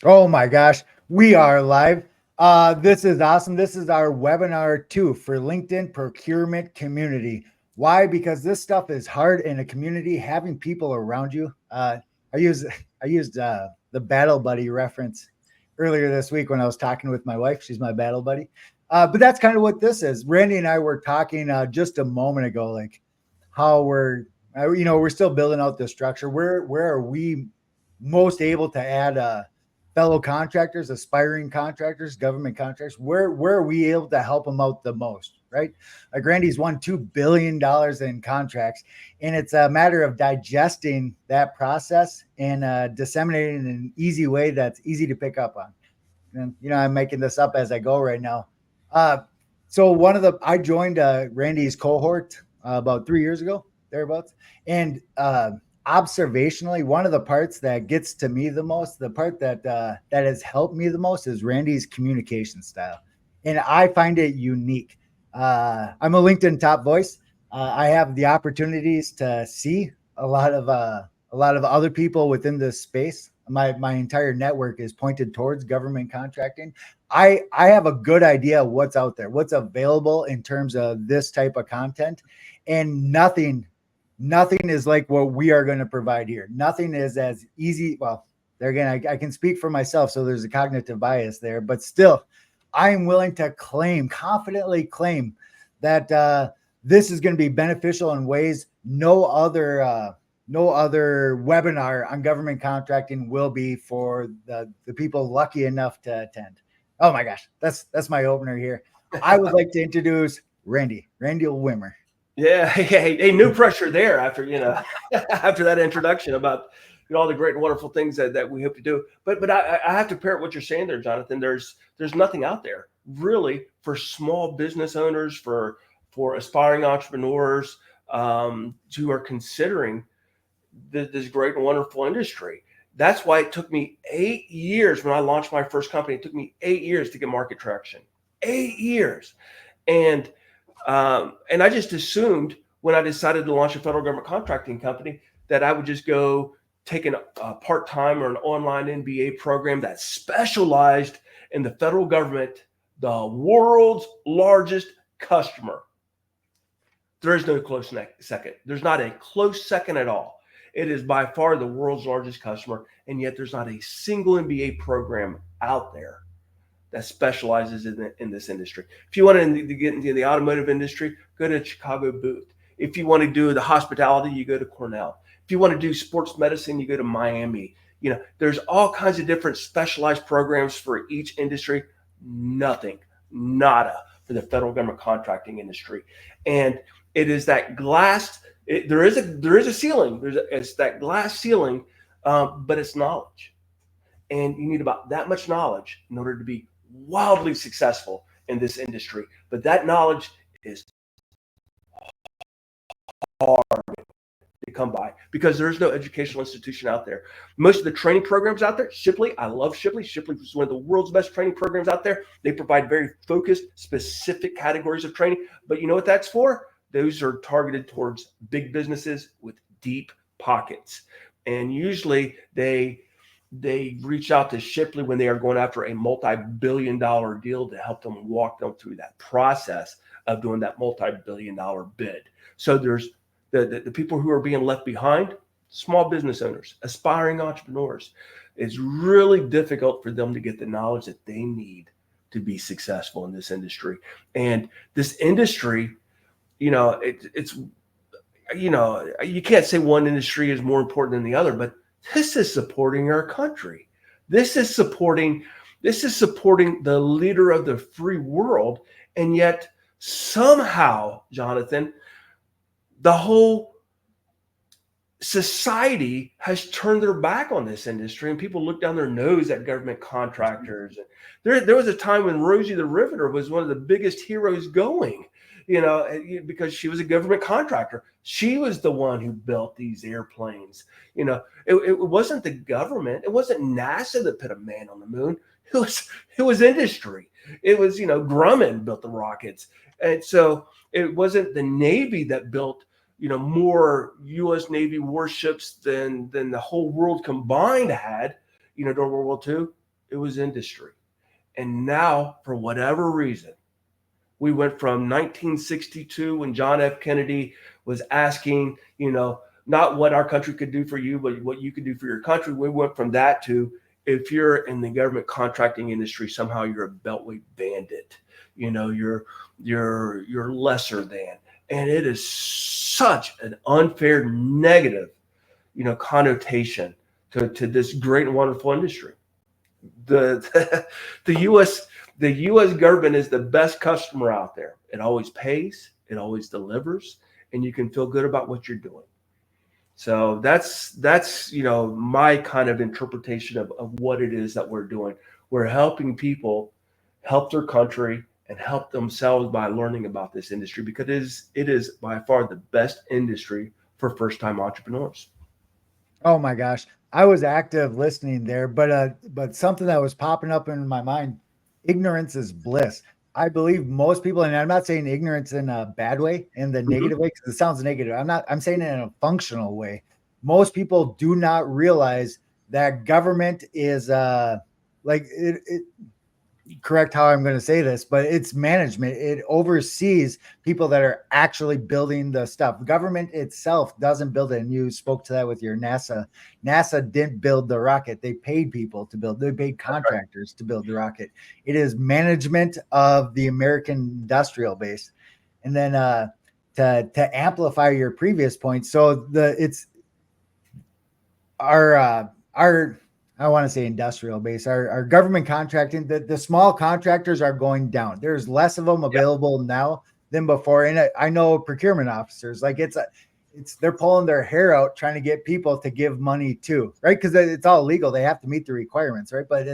Oh my gosh, we are live. This is awesome. This is our webinar two for LinkedIn procurement community. Why? Because this stuff is hard in a community. Having people around you. I use I used the battle buddy reference earlier this week when I was talking with my wife. She's my battle buddy. But that's kind of what this is. Randy and I were talking just a moment ago, like how we're still building out the structure. Where are we most able to add fellow contractors, aspiring contractors, government contractors? Where are we able to help them out the most, right? Like Randy's won $2 billion in contracts, and it's a matter of digesting that process and disseminating in an easy way that's easy to pick up on. And I'm making this up as I go right now. Uh, so I joined Randy's cohort about 3 years ago, thereabouts, and observationally, one of the parts that gets to me the most, the part that has helped me the most, is Randy's communication style, and I find it unique. I'm a LinkedIn top voice. I have the opportunities to see a lot of other people within this space. My entire network is pointed towards government contracting. I have a good idea of what's out there, what's available in terms of this type of content, and nothing is like what we are going to provide here. Nothing is as easy. Well, there again, I can speak for myself, so there's a cognitive bias there, but still, I am willing to confidently claim that this is going to be beneficial in ways no other webinar on government contracting will be for the people lucky enough to attend. Oh my gosh, that's my opener here. I would like to introduce Randy Wimmer. Yeah, hey, no pressure there after after that introduction about all the great and wonderful things that we hope to do. But I have to parrot what you're saying there, Jonathan. There's nothing out there really for small business owners, for aspiring entrepreneurs who are considering this great and wonderful industry. That's why it took me 8 years when I launched my first company. It took me 8 years to get market traction. 8 years, and I just assumed when I decided to launch a federal government contracting company that I would just go take a part-time or an online MBA program that specialized in the federal government, the world's largest customer. There is no close second. There's not a close second at all. It is by far the world's largest customer, and yet there's not a single MBA program out there that specializes in this industry. If you want to get into the automotive industry, go to Chicago Booth. If you want to do the hospitality, you go to Cornell. If you want to do sports medicine, you go to Miami. There's all kinds of different specialized programs for each industry. Nothing, nada for the federal government contracting industry. And it is that glass. There is a ceiling. It's that glass ceiling, but it's knowledge, and you need about that much knowledge in order to be wildly successful in this industry. But that knowledge is hard to come by because there's no educational institution out there. Most of the training programs out there, Shipley, I love Shipley. Shipley is one of the world's best training programs out there. They provide very focused, specific categories of training. But you know what that's for? Those are targeted towards big businesses with deep pockets. And usually they reach out to Shipley when they are going after a multi-billion-dollar deal to help them walk them through that process of doing that multi-billion-dollar bid. So there's the people who are being left behind, small business owners, aspiring entrepreneurs. It's really difficult for them to get the knowledge that they need to be successful in this industry. And this industry, it's you can't say one industry is more important than the other, but this is supporting our country. This is supporting the leader of the free world. And yet somehow, Jonathan, the whole society has turned their back on this industry, and people look down their nose at government contractors. There was a time when Rosie the Riveter was one of the biggest heroes going, because she was a government contractor. She was the one who built these airplanes. It wasn't the government. It wasn't NASA that put a man on the moon. It was industry. It was, Grumman built the rockets. And so it wasn't the Navy that built, more U.S. Navy warships than the whole world combined had, during World War II. it was industry. And now, for whatever reason, we went from 1962 when John F. Kennedy was asking, not what our country could do for you, but what you could do for your country. We went from that to, if you're in the government contracting industry, somehow you're a beltway bandit. You're lesser than. And it is such an unfair negative, connotation to this great and wonderful industry. The the U.S. government is the best customer out there. It always pays, it always delivers, and you can feel good about what you're doing. So that's my kind of interpretation of what it is that we're doing. We're helping people help their country and help themselves by learning about this industry, because it is by far the best industry for first-time entrepreneurs. Oh my gosh. I was active listening there, but something that was popping up in my mind, ignorance is bliss. I believe most people, and I'm not saying ignorance in a bad way, in the Mhm. negative way, because it sounds negative. I'm saying it in a functional way. Most people do not realize that government is like it correct how I'm going to say this, but it's management. It oversees people that are actually building the stuff. Government itself doesn't build it. And you spoke to that with your NASA. NASA didn't build the rocket. They paid people to build. They paid contractors to build the rocket. It is management of the American industrial base. And then to amplify your previous point, so it's our I want to say industrial base, our government contracting, the small contractors are going down. There's less of them Yeah. available now than before. And I know procurement officers, like they're pulling their hair out trying to get people to give money to, right? Because it's all legal. They have to meet the requirements, right? But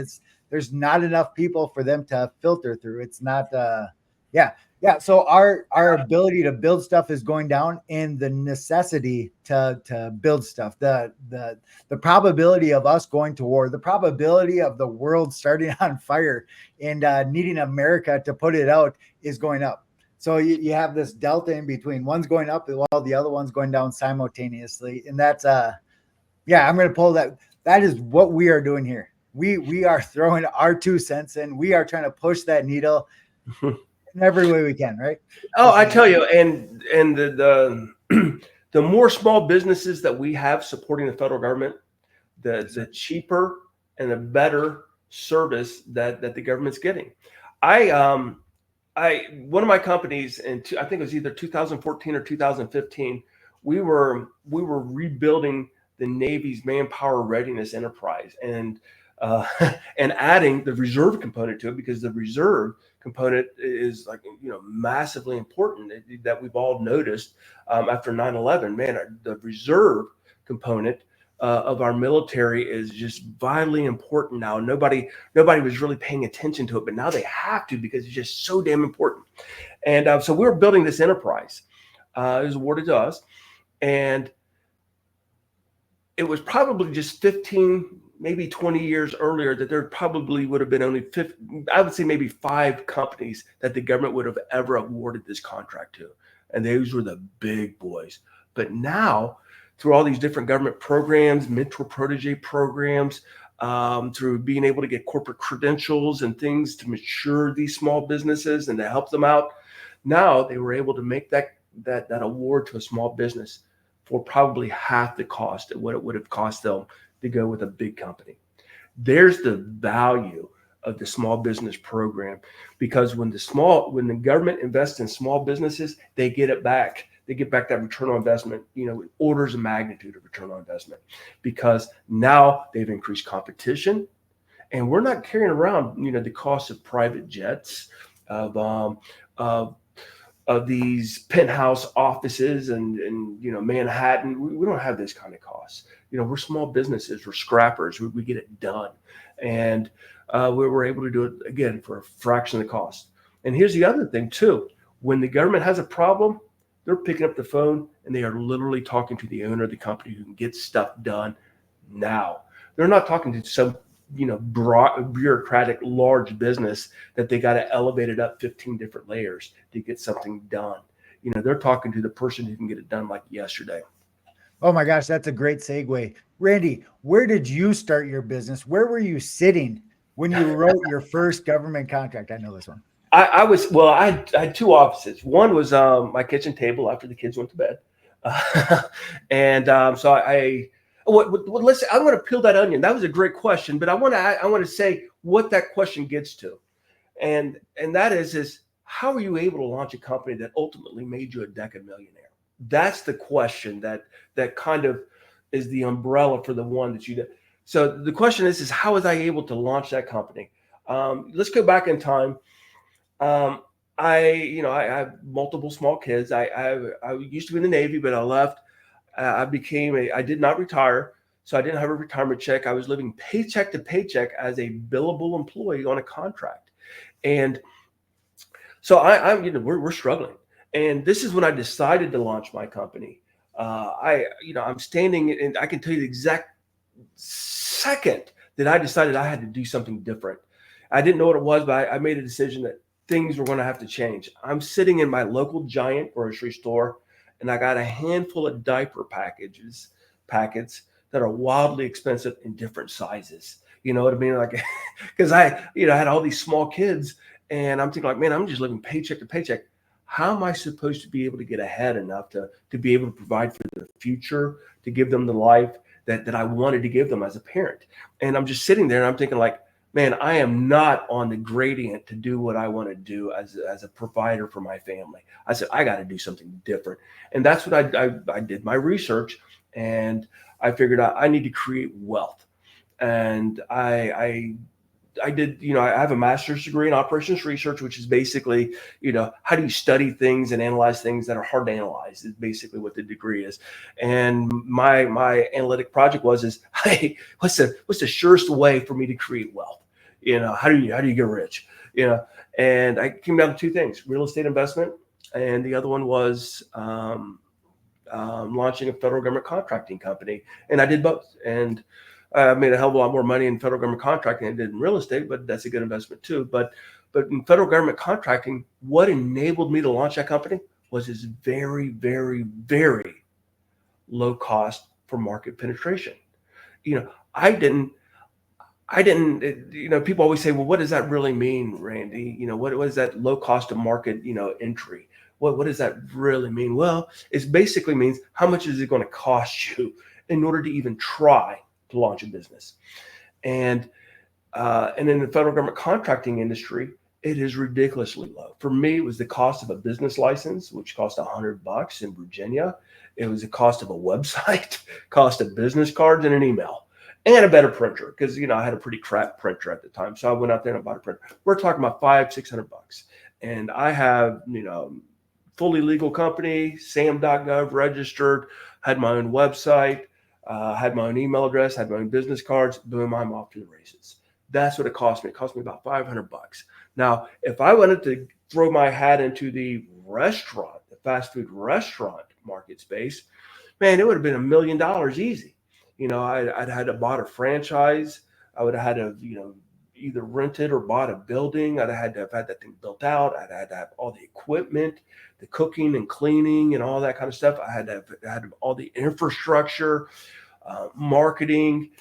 there's not enough people for them to filter through. It's not yeah. Yeah, so our ability to build stuff is going down, and the necessity to build stuff, the probability of us going to war, the probability of the world starting on fire and needing America to put it out is going up. So you have this delta in between. One's going up while the other one's going down simultaneously, and that's yeah. I'm going to pull that. That is what we are doing here. We are throwing our 2 cents in. We are trying to push that needle in every way we can, right? Oh, This I is tell you, and the the more small businesses that we have supporting the federal government, the cheaper and the better service that the government's getting. I one of my companies I think it was either 2014 or 2015, we were rebuilding the Navy's manpower readiness enterprise, and and adding the reserve component to it, because the reserve component is, like, massively important, that we've all noticed after 9/11. Man, the reserve component of our military is just vitally important now. Nobody was really paying attention to it, but now they have to, because it's just so damn important. And so we were building this enterprise. It was awarded to us, and it was probably just 15, maybe 20 years earlier that there probably would have been only 50, I would say maybe 5 companies that the government would have ever awarded this contract to. And those were the big boys. But now, through all these different government programs, mentor protege programs, through being able to get corporate credentials and things to mature these small businesses and to help them out, now they were able to make that award to a small business for probably half the cost of what it would have cost them to go with a big company. There's the value of the small business program, because when the government invests in small businesses, they get it back. They get back that return on investment, orders of magnitude of return on investment, because now they've increased competition, and we're not carrying around, the cost of private jets, of these penthouse offices and Manhattan. We don't have this kind of costs. We're small businesses, we're scrappers, we get it done, and we were able to do it again for a fraction of the cost. And here's the other thing too: when the government has a problem, they're picking up the phone and they are literally talking to the owner of the company who can get stuff done now. They're not talking to some broad, bureaucratic, large business that they got to elevate it up 15 different layers to get something done. They're talking to the person who can get it done like yesterday. Oh my gosh, that's a great segue. Randy, where did you start your business? Where were you sitting when you wrote your first government contract? I know this one. I had two offices. One was my kitchen table after the kids went to bed, and so listen, I'm going to peel that onion. That was a great question, but I want to say what that question gets to, and that is how are you able to launch a company that ultimately made you a decade millionaire? That's the question that kind of is the umbrella for the one that you did. So the question is how was I able to launch that company? Let's go back in time. Um, I have multiple small kids. I used to be in the Navy, but I left. I did not retire, so I didn't have a retirement check. I was living paycheck to paycheck as a billable employee on a contract, and so we're struggling. And this is when I decided to launch my company. I'm standing, and I can tell you the exact second that I decided I had to do something different. I didn't know what it was, but I made a decision that things were going to have to change. I'm sitting in my local giant grocery store, and I got a handful of diaper packets that are wildly expensive in different sizes. You know what I mean? Like, because I had all these small kids, and I'm thinking like, man, I'm just living paycheck to paycheck. How am I supposed to be able to get ahead enough to be able to provide for the future, to give them the life that I wanted to give them as a parent? And I'm just sitting there and I'm thinking like, man, I am not on the gradient to do what I want to do as a provider for my family. I said, I got to do something different. And that's what I did my research, and I figured out I need to create wealth. And I did, I have a master's degree in operations research, which is basically, how do you study things and analyze things that are hard to analyze is basically what the degree is. And my analytic project is, hey, what's the surest way for me to create wealth? How do you get rich? And I came down to two things: real estate investment, and the other one was launching a federal government contracting company. And I did both. And I made a hell of a lot more money in federal government contracting than I did in real estate, but that's a good investment too. But in federal government contracting, what enabled me to launch that company was this very, very, very low cost for market penetration. I didn't, people always say, well, what does that really mean, Randy? What is that low cost of market, entry? What does that really mean? Well, it basically means how much is it going to cost you in order to even try to launch a business. And in the federal government contracting industry, it is ridiculously low. For me, it was the cost of a business license, which cost $100 in Virginia. It was the cost of a website, cost of business cards and an email, and a better printer, because I had a pretty crap printer at the time. So I went out there and bought a printer. We're talking about $500-600, and I have fully legal company, SAM.gov registered, had my own website. Had my own email address, had my own business cards. Boom, I'm off to the races. That's what it cost me. It cost me about $500. Now, if I wanted to throw my hat into the fast food restaurant market space, man, it would have been $1 million easy. I'd had to bought a franchise. I would have had to, either rented or bought a building. I'd have had to have had that thing built out. I'd had to have all the equipment, the cooking and cleaning and all that kind of stuff. I had to have all the infrastructure, marketing.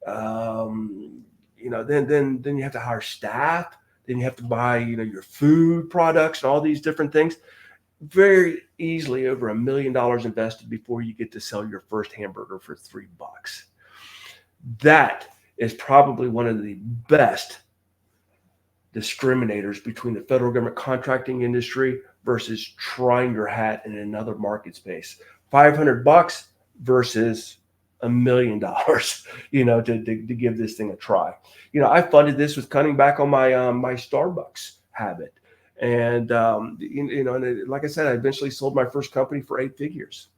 Then you have to hire staff. Then you have to buy, your food products and all these different things. Very easily over $1 million invested before you get to sell your first hamburger for $3. That is probably one of the best discriminators between the federal government contracting industry versus trying your hat in another market space. $500 versus $1 million, to give this thing a try. I funded this with cutting back on my my Starbucks habit, and and like I said, I eventually sold my first company for 8 figures.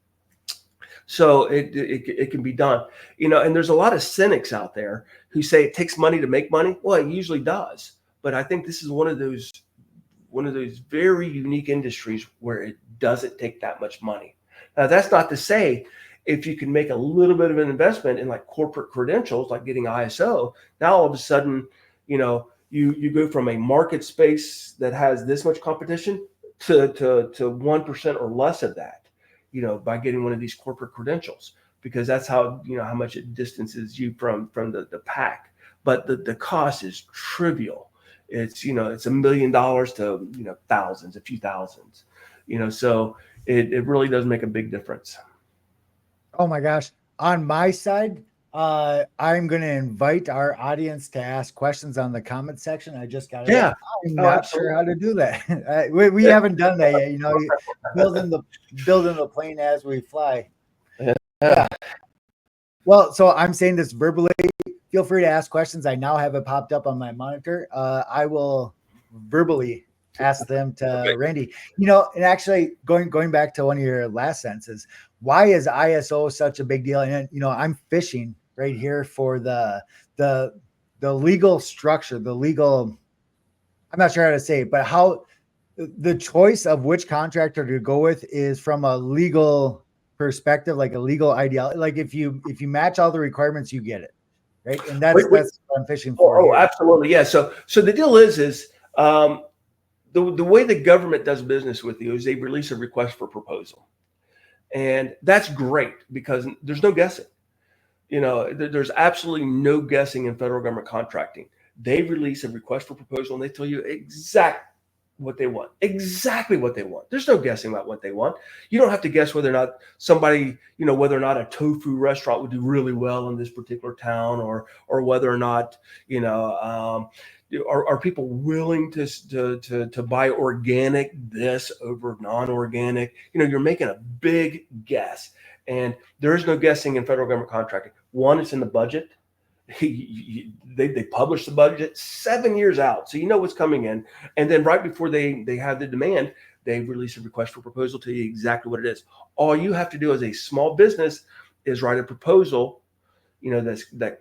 So it can be done, and there's a lot of cynics out there who say it takes money to make money. Well, it usually does, but I think this is one of those very unique industries where it doesn't take that much money. Now, that's not to say if you can make a little bit of an investment in like corporate credentials, like getting ISO, now all of a sudden, you go from a market space that has this much competition to 1% or less of that, by getting one of these corporate credentials, because that's how, how much it distances you from the pack. but the cost is trivial. It's, it's $1 million to, thousands, a few thousands, so it really does make a big difference. Oh my gosh. On my side, I'm going to invite our audience to ask questions on the comment section. I just got it Yeah. up. I'm Oh, not sure absolutely. how to do that. We haven't done that yet. Building the plane as we fly. Yeah. Well, so I'm saying this verbally. Feel free to ask questions. I now have it popped up on my monitor. I will verbally ask them to Okay. Randy. And actually going back to one of your last sentences, why is ISO such a big deal? And I'm fishing right here for the legal structure, the legal. I'm not sure how to say it, but how the choice of which contractor to go with is from a legal perspective, like a legal ideology. Like if you match all the requirements, you get it, right? And that's what I'm fishing for here. Absolutely. Yeah. So the deal is the way the government does business with you is they release a request for proposal. And that's great because there's no guessing. There's absolutely no guessing in federal government contracting. They release a request for proposal and they tell you exactly what they want. There's no guessing about what they want. You don't have to guess whether or not somebody, whether or not a tofu restaurant would do really well in this particular town, or whether or not, are people willing to buy organic this over non-organic? You're making a big guess, and there is no guessing in federal government contracting. One, it's in the budget. They publish the budget 7 years out, so you know what's coming in. And then right before they have the demand, they release a request for proposal, tell you exactly what it is. All you have to do as a small business is write a proposal, that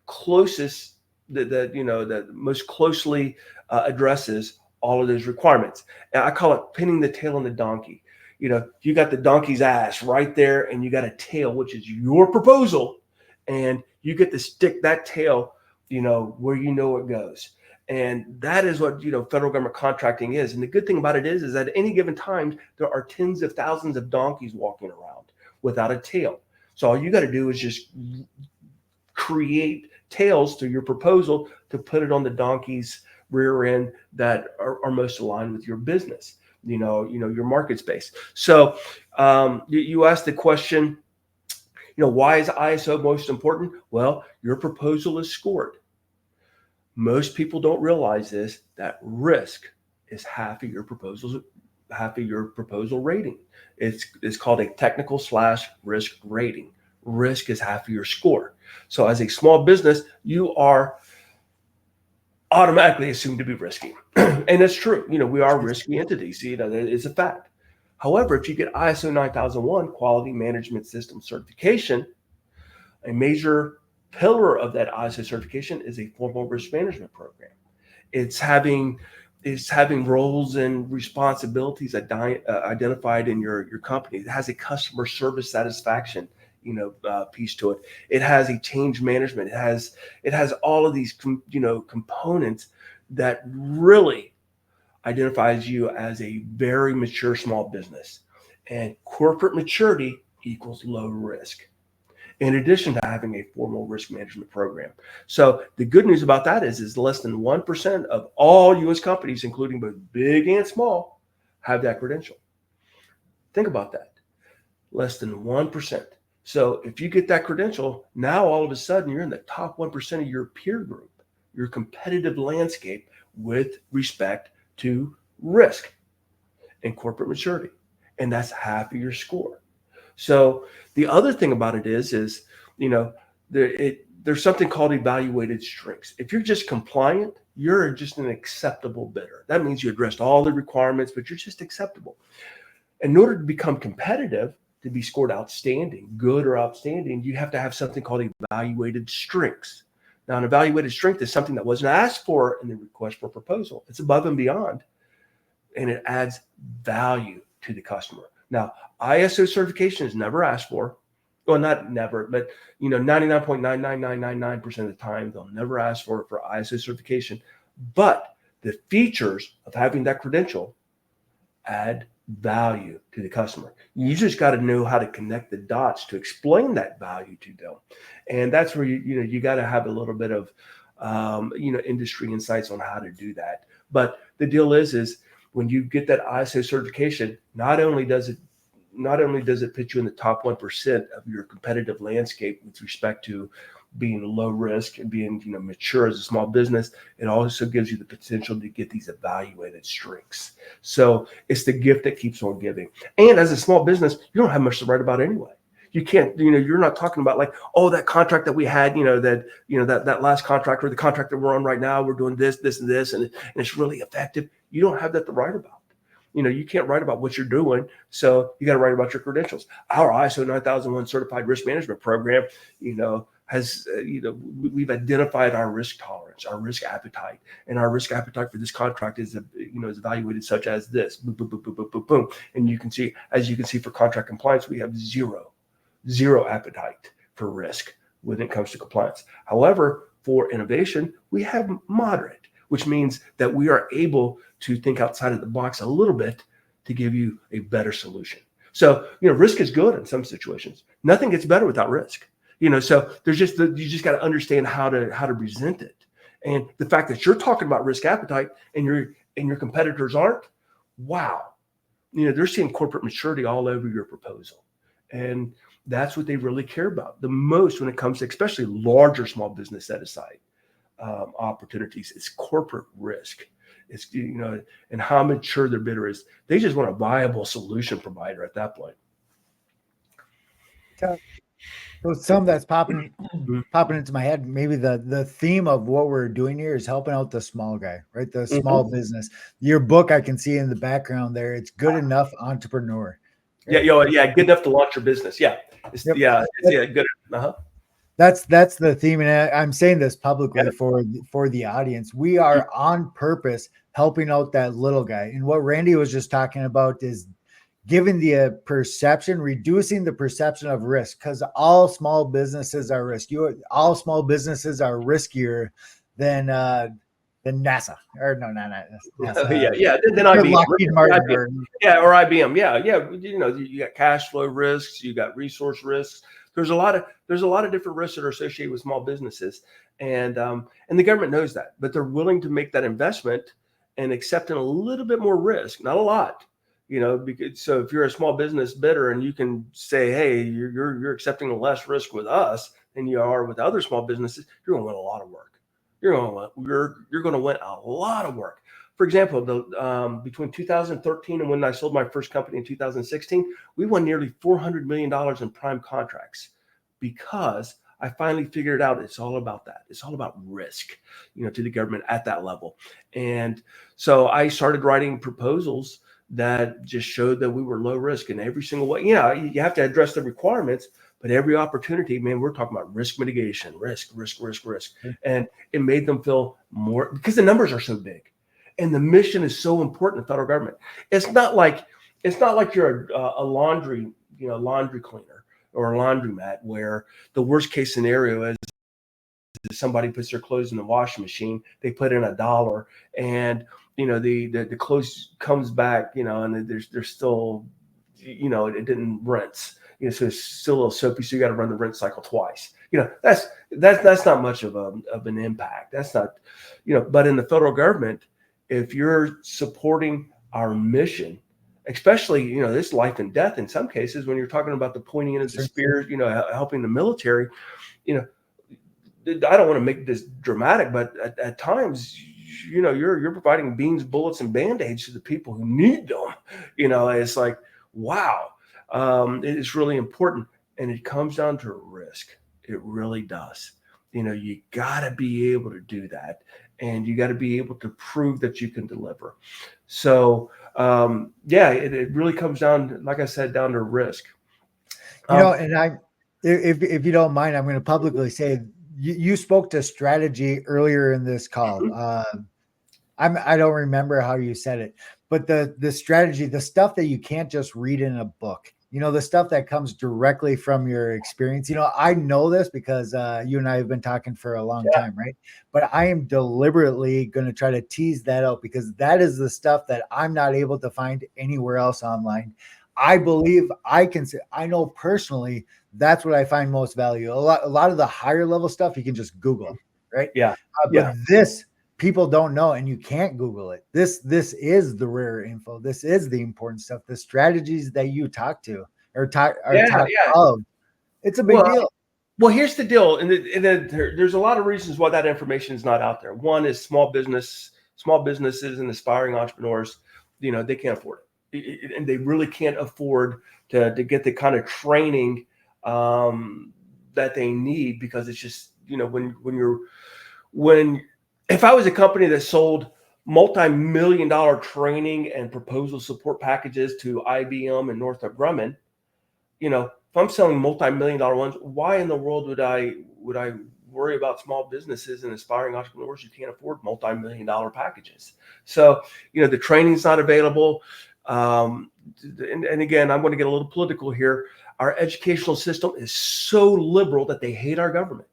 closest, that most closely addresses all of those requirements. And I call it pinning the tail on the donkey. You got the donkey's ass right there, and you got a tail, which is your proposal, and you get to stick that tail, where it goes. And that is what, federal government contracting is. And the good thing about it is at any given time, there are tens of thousands of donkeys walking around without a tail. So all you got to do is just create tails through your proposal to put it on the donkey's rear end that are most aligned with your business, your market space. So you asked the question, why is ISO most important? Well, your proposal is scored. Most people don't realize this, that risk is half of your proposal rating. It's called a technical / risk rating. Risk is half of your score. So as a small business, you are automatically assumed to be risky. And that's true. We are risky entities. It's a fact. However, if you get ISO 9001 Quality Management System certification, a major pillar of that ISO certification is a formal risk management program. It's having roles and responsibilities identified in your company. It has a customer service satisfaction piece to it. It has a change management. It has all of these components that really identifies you as a very mature small business. And corporate maturity equals low risk, in addition to having a formal risk management program. So the good news about that is less than 1% of all U.S. companies, including both big and small, have that credential. Think about that. Less than 1%. So if you get that credential, now all of a sudden you're in the top 1% of your peer group, your competitive landscape with respect to risk and corporate maturity. And that's half of your score. So the other thing about it is there's something called evaluated strengths. If you're just compliant, you're just an acceptable bidder. That means you addressed all the requirements, but you're just acceptable. In order to become competitive, to be scored outstanding, good or outstanding, you have to have something called evaluated strengths. Now, an evaluated strength is something that wasn't asked for in the request for proposal. It's above and beyond, and it adds value to the customer. Now, ISO certification is never asked for. Well, not never, but 99.99999% of the time, they'll never ask for ISO certification. But the features of having that credential add value to the customer. You just got to know how to connect the dots to explain that value to them. And that's where you got to have a little bit of industry insights on how to do that. But the deal is when you get that ISO certification, not only does it put you in the top 1% of your competitive landscape with respect to being low risk and being mature as a small business, it also gives you the potential to get these evaluated strengths. So it's the gift that keeps on giving. And as a small business, you don't have much to write about anyway. You can't, you're not talking about like, oh, that contract that we had, that last contract or the contract that we're on right now, we're doing this, and this, and it's really effective. You don't have that to write about. You can't write about what you're doing. So you got to write about your credentials. Our ISO 9001 certified risk management program, has, we've identified our risk tolerance, our risk appetite, and our risk appetite for this contract is evaluated such as this, boom, boom, boom, boom, boom, boom, boom. And as you can see for contract compliance, we have zero appetite for risk when it comes to compliance. However, for innovation, we have moderate, which means that we are able to think outside of the box a little bit to give you a better solution. So, risk is good in some situations. Nothing gets better without risk. So you just got to understand how to present it. And the fact that you're talking about risk appetite and your competitors aren't, wow. They're seeing corporate maturity all over your proposal. And that's what they really care about the most when it comes to especially larger small business set aside opportunities. It's corporate risk. It's, and how mature their bidder is. They just want a viable solution provider at that point. So some that's popping into my head, maybe the theme of what we're doing here is helping out the small guy, right? The small business. Your book I can see in the background there. It's Good Enough Entrepreneur. Right? Yeah, good enough to launch your business. Yeah. Good. That's the theme, and I'm saying this publicly for the audience. We are on purpose helping out that little guy. And what Randy was just talking about is giving the reducing the perception of risk, because all small businesses are all small businesses are riskier than NASA, or no, not NASA. Then IBM, Lockheed Martin, or IBM. You got cash flow risks, you got resource risks. There's a lot of different risks that are associated with small businesses, and the government knows that, but they're willing to make that investment and accepting a little bit more risk, not a lot. Because so if you're a small business bidder and you can say, hey, you're accepting less risk with us than you are with other small businesses, you're going to win a lot of work. You're going to win a lot of work. For example, between 2013 and when I sold my first company in 2016, we won nearly $400 million in prime contracts because I finally figured out it's all about that. It's all about risk, to the government at that level. And so I started writing proposals that just showed that we were low risk in every single way. You have to address the requirements, but every opportunity, man, we're talking about risk mitigation, risk. And it made them feel more, because the numbers are so big and the mission is so important in the federal government. It's not like you're a laundry cleaner or a laundromat where the worst case scenario is somebody puts their clothes in the washing machine, they put in $1, and the clothes comes back, and there's still, it didn't rinse, so it's still a little soapy, so you got to run the rinse cycle twice. That's not much of an impact. That's not, but in the federal government, if you're supporting our mission, especially, this life and death in some cases, when you're talking about the pointing into the spear, helping the military, I don't want to make this dramatic, but at times, you're providing beans, bullets, and Band-Aids to the people who need them. It's like, wow, it's really important. And it comes down to risk. It really does. You got to be able to do that. And you got to be able to prove that you can deliver. So, it really comes down, like I said, down to risk. And if you don't mind, I'm going to publicly say, you spoke to strategy earlier in this call. I don't remember how you said it, but the strategy, the stuff that you can't just read in a book, the stuff that comes directly from your experience. I know this because you and I have been talking for a long time, right? But I am deliberately going to try to tease that out, because that is the stuff that I'm not able to find anywhere else online. I believe I know personally that's what I find most value. A lot of the higher level stuff you can just Google. right? Yeah. But Yeah. this people don't know, and you can't Google it. This is the rare info. This is the important stuff. The strategies that you talk to or talk Yeah. Yeah. of. It's a big Well, deal. well, here's the deal, and there's a lot of reasons why that information is not out there. One is small businesses, and aspiring entrepreneurs. They can't afford it, and they really can't afford to get the kind of training that they need, because it's just when if I was a company that sold multi-million-dollar training and proposal support packages to IBM and Northrop Grumman, if I'm selling multi-million-dollar ones, why in the world would I worry about small businesses and aspiring entrepreneurs who can't afford multi-million-dollar packages? So, the training's not available. And again, I'm going to get a little political here. Our educational system is so liberal that they hate our government.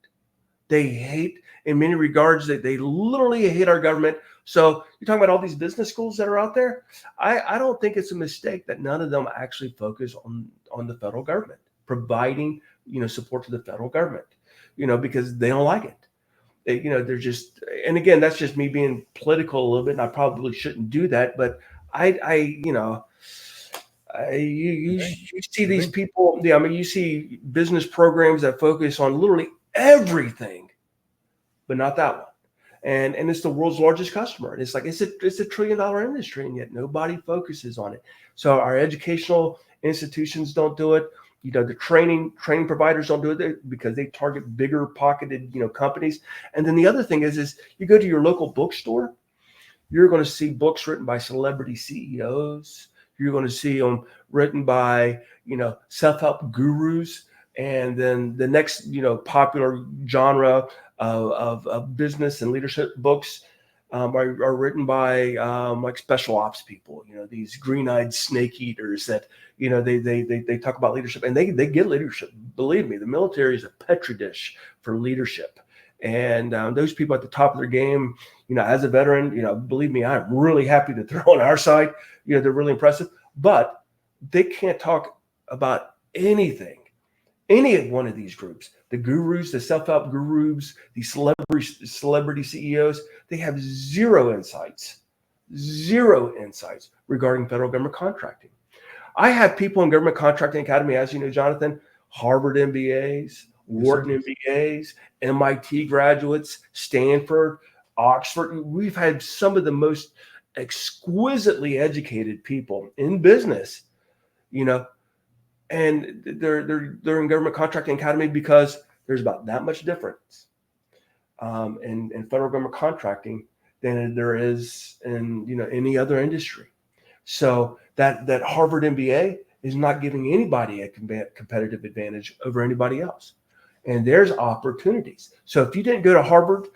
They hate, in many regards, that they literally hate our government. So you're talking about all these business schools that are out there. I don't think it's a mistake that none of them actually focus on the federal government, providing support to the federal government, because they don't like it. They're just, and again, that's just me being political a little bit, and I probably shouldn't do that, but you see these people. Yeah, I mean, you see business programs that focus on literally everything, but not that one. And it's the world's largest customer. And it's like it's a $1 trillion industry, and yet nobody focuses on it. So our educational institutions don't do it. The training providers don't do it because they target bigger pocketed companies. And then the other thing is you go to your local bookstore, you're going to see books written by celebrity CEOs. You're going to see them written by self-help gurus. And then the next popular genre of business and leadership books are written by like special ops people, these green-eyed snake eaters that they talk about leadership, and they get leadership. Believe me, the military is a petri dish for leadership. And those people at the top of their game, as a veteran, believe me, I'm really happy to throw on our side. They're really impressive, but they can't talk about anything. Any one of these groups, the gurus, the self-help gurus, the celebrity CEOs, they have zero insights regarding federal government contracting. I have people in Government Contracting Academy, as you know, Jonathan, Harvard MBAs, Wharton MBAs, MIT graduates, Stanford, Oxford. We've had some of the most exquisitely educated people in business, and they're in Government Contracting Academy because there's about that much difference in federal government contracting than there is in any other industry. So that Harvard MBA is not giving anybody a competitive advantage over anybody else. And there's opportunities. So if you didn't go to Harvard,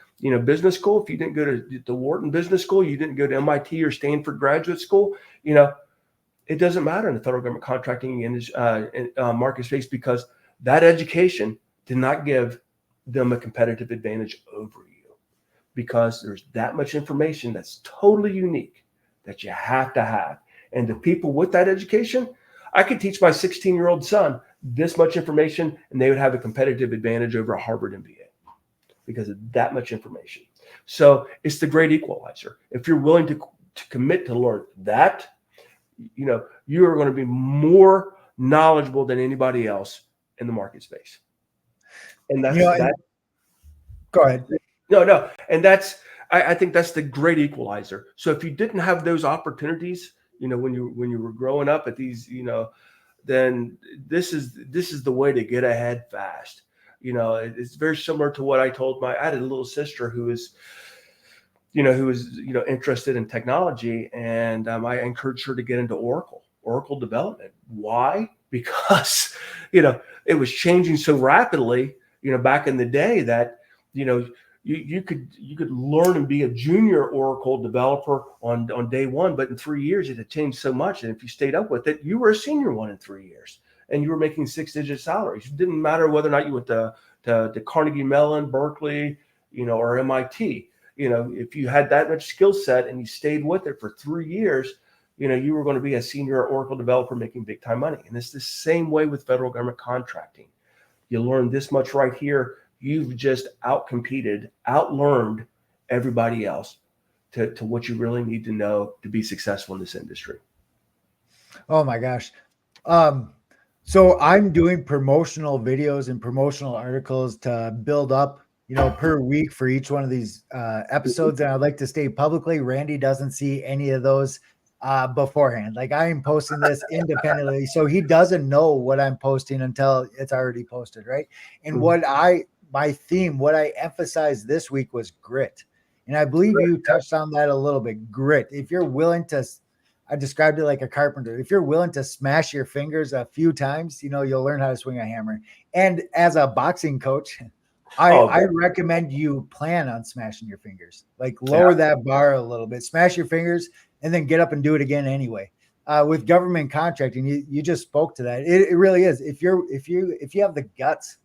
business school, if you didn't go to the Wharton Business School, you didn't go to MIT or Stanford Graduate School, it doesn't matter in the federal government contracting market space, because that education did not give them a competitive advantage over you, because there's that much information that's totally unique that you have to have. And the people with that education, I could teach my 16-year-old son this much information, and they would have a competitive advantage over a Harvard MBA because of that much information. So it's the great equalizer. If you're willing to commit to learn that, you are going to be more knowledgeable than anybody else in the market space. And that's that. Go ahead. No. And I think that's the great equalizer. So if you didn't have those opportunities, when you were growing up at these, then this is the way to get ahead fast. It's very similar to what I told I had a little sister who was interested in technology, and I encouraged her to get into Oracle development. Why? Because, it was changing so rapidly, back in the day that, you could learn and be a junior Oracle developer on day one, but in 3 years it had changed so much. And if you stayed up with it, you were a senior one in 3 years, and you were making 6-digit salaries. It didn't matter whether or not you went to Carnegie Mellon, Berkeley, or MIT. If you had that much skill set and you stayed with it for 3 years, you were going to be a senior Oracle developer making big time money. And it's the same way with federal government contracting. You learn this much right here. you've just outcompeted, outlearned everybody else to what you really need to know to be successful in this industry. Oh my gosh. Um, so I'm doing promotional videos and promotional articles to build up, per week for each one of these episodes. And I'd like to state publicly, Randy doesn't see any of those beforehand. Like I am posting this independently. So he doesn't know what I'm posting until it's already posted, right? And what I emphasized this week was grit. And I believe you touched on that a little bit. Grit. If you're willing to, I described it like a carpenter. If you're willing to smash your fingers a few times, you'll learn how to swing a hammer. And as a boxing coach, I recommend you plan on smashing your fingers. Like lower that bar a little bit, smash your fingers, and then get up and do it again anyway. With government contracting, you just spoke to that. It really is. If you have the guts,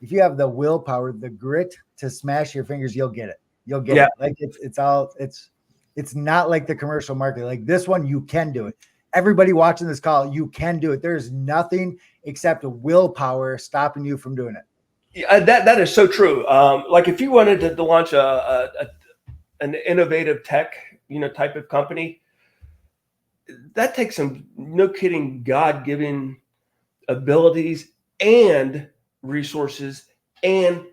if you have the willpower, the grit to smash your fingers, you'll get it. You'll get it. Like it's not like the commercial market. Like this one, you can do it. Everybody watching this call, you can do it. There's nothing except willpower stopping you from doing it. Yeah, that is so true. Like if you wanted to launch an innovative tech, type of company, that takes some, no kidding, God-given abilities and resources and,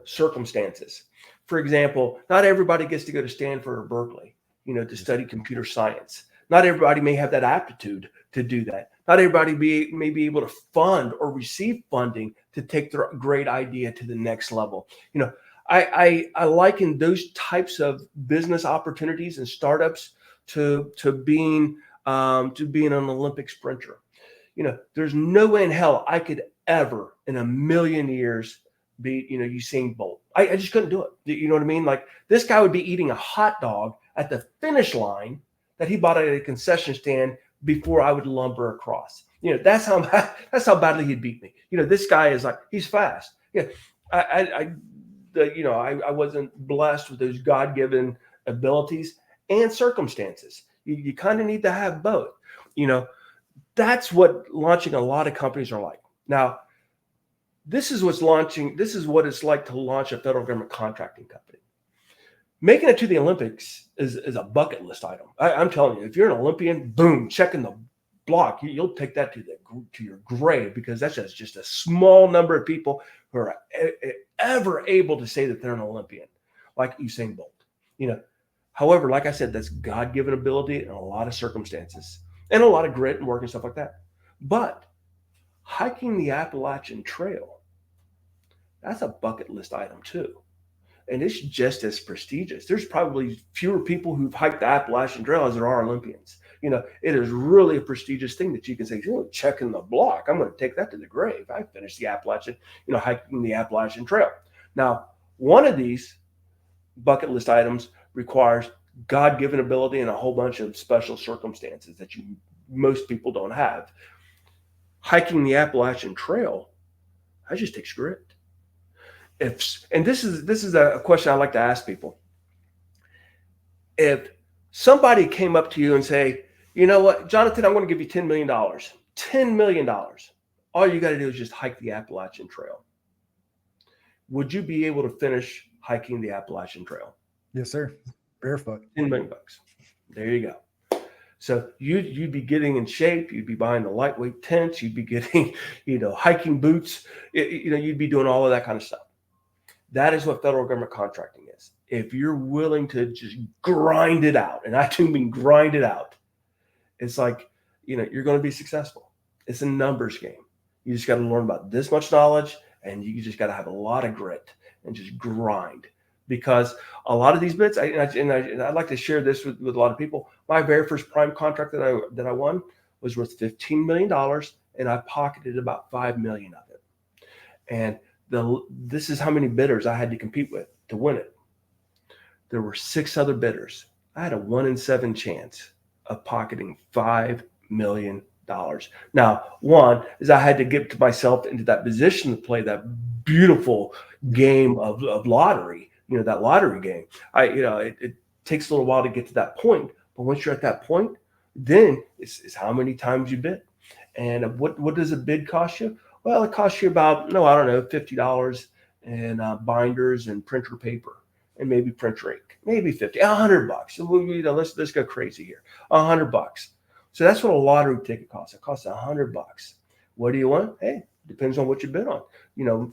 circumstances. For example, not everybody gets to go to Stanford or Berkeley, to study computer science. Not everybody may have that aptitude to do that. Not everybody may be able to fund or receive funding to take their great idea to the next level. I liken those types of business opportunities and startups to being an Olympic sprinter. There's no way in hell I could ever in a million years be, Usain Bolt. I just couldn't do it. You know what I mean? Like this guy would be eating a hot dog at the finish line that he bought at a concession stand before I would lumber across. That's how badly he'd beat me. This guy is like, he's fast. Yeah. I wasn't blessed with those God-given abilities and circumstances. You kind of need to have both. That's what launching a lot of companies are like. Now, this is what it's like to launch a federal government contracting company. Making it to the Olympics is a bucket list item. I'm telling you, if you're an Olympian, boom, checking the block, you'll take that to your grave, because that's just a small number of people who are ever able to say that they're an Olympian, like Usain Bolt. However, like I said, that's God-given ability and a lot of circumstances and a lot of grit and work and stuff like that. But hiking the Appalachian Trail, that's a bucket list item too. And it's just as prestigious. There's probably fewer people who've hiked the Appalachian Trail as there are Olympians. It is really a prestigious thing that you can say, checking the block, I'm going to take that to the grave. I finished the Appalachian, hiking the Appalachian Trail. Now, one of these bucket list items requires God-given ability and a whole bunch of special circumstances that most people don't have. Hiking the Appalachian Trail, that just takes grit. And this is a question I like to ask people. If somebody came up to you and say, you know what, Jonathan, I'm going to give you $10 million. $10 million. All you got to do is just hike the Appalachian Trail. Would you be able to finish hiking the Appalachian Trail? Yes, sir. Barefoot. $10 million. There you go. So you'd be getting in shape. You'd be buying the lightweight tents. You'd be getting, hiking boots. You'd be doing all of that kind of stuff. That is what federal government contracting is. If you're willing to just grind it out, and I do mean grind it out, it's like, you're going to be successful. It's a numbers game. You just got to learn about this much knowledge, and you just got to have a lot of grit and just grind. Because a lot of these bits, I'd like to share this with a lot of people. My very first prime contract that I won was worth $15 million, and I pocketed about $5 million of it. And this is how many bidders I had to compete with to win it. There were 6 other bidders. I had a 1 in 7 chance of pocketing $5 million. Now, one is I had to get myself into that position to play that beautiful game of lottery. That lottery game. It takes a little while to get to that point, but once you're at that point, then it's how many times you bid. And what does a bid cost you? Well, it costs you about, $50 and binders and printer paper and maybe printer ink, maybe 50, $100. Let's go crazy here. $100. So that's what a lottery ticket costs. It costs $100. What do you want? Hey, depends on what you bid on.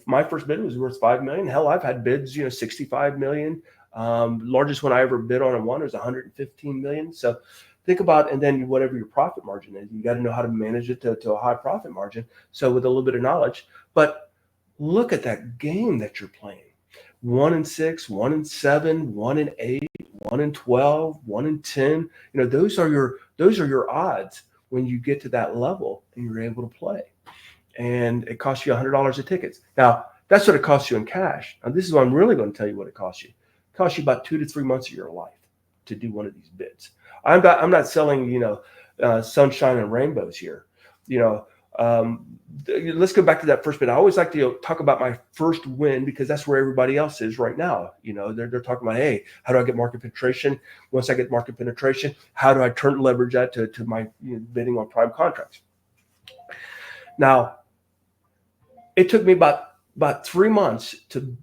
My first bid was worth $5 million. Hell, I've had bids, $65 million. Largest one I ever bid on and won was $115 million. So think about, and then whatever your profit margin is, you got to know how to manage it to a high profit margin. So with a little bit of knowledge, but look at that game that you're playing. 1 in 6, 1 in 7, 1 in 8, 1 in 12, 1 in 10. Those are your odds when you get to that level and you're able to play. And it costs you $100 of tickets. Now, that's what it costs you in cash. Now, this is what I'm really going to tell you what it costs you. It costs you about 2 to 3 months of your life to do one of these bids. I'm not selling, sunshine and rainbows here. Let's go back to that first bid. I always like to talk about my first win because that's where everybody else is right now. They're talking about, hey, how do I get market penetration? Once I get market penetration, how do I leverage that to my bidding on prime contracts? Now, it took me about 3 months to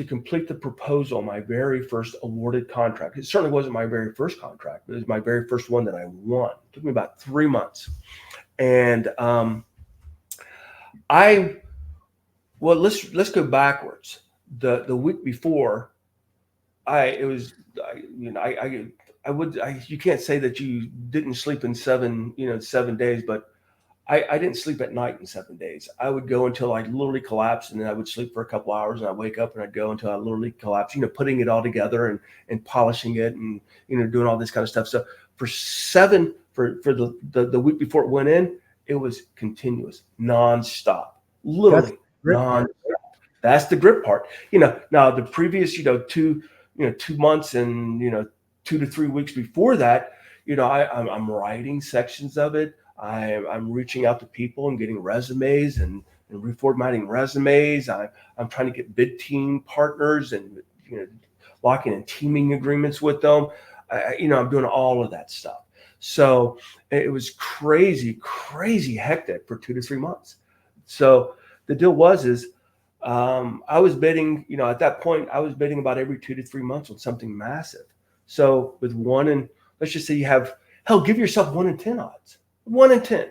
complete the proposal on my very first awarded contract. It certainly wasn't my very first contract, but it was my very first one that I won. It took me about 3 months. And let's go backwards. The week before, you can't say that you didn't sleep in 7 days, but I didn't sleep at night in 7 days. I would go until I literally collapsed, and then I would sleep for a couple hours, and I'd wake up and I'd go until I literally collapsed, putting it all together and polishing it and, doing all this kind of stuff. So for the week before it went in, it was continuous, nonstop, literally nonstop. That's the grip part. Now the previous, 2 months and, 2 to 3 weeks before that, I'm writing sections of it. I'm reaching out to people and getting resumes and reformatting resumes. I'm trying to get bid team partners and, locking in teaming agreements with them. I'm doing all of that stuff. So it was crazy hectic for 2 to 3 months. So the deal is I was bidding, at that point, I was bidding about every 2 to 3 months on something massive. So with let's just say you have, give yourself 1 in 10 odds. 1 in 10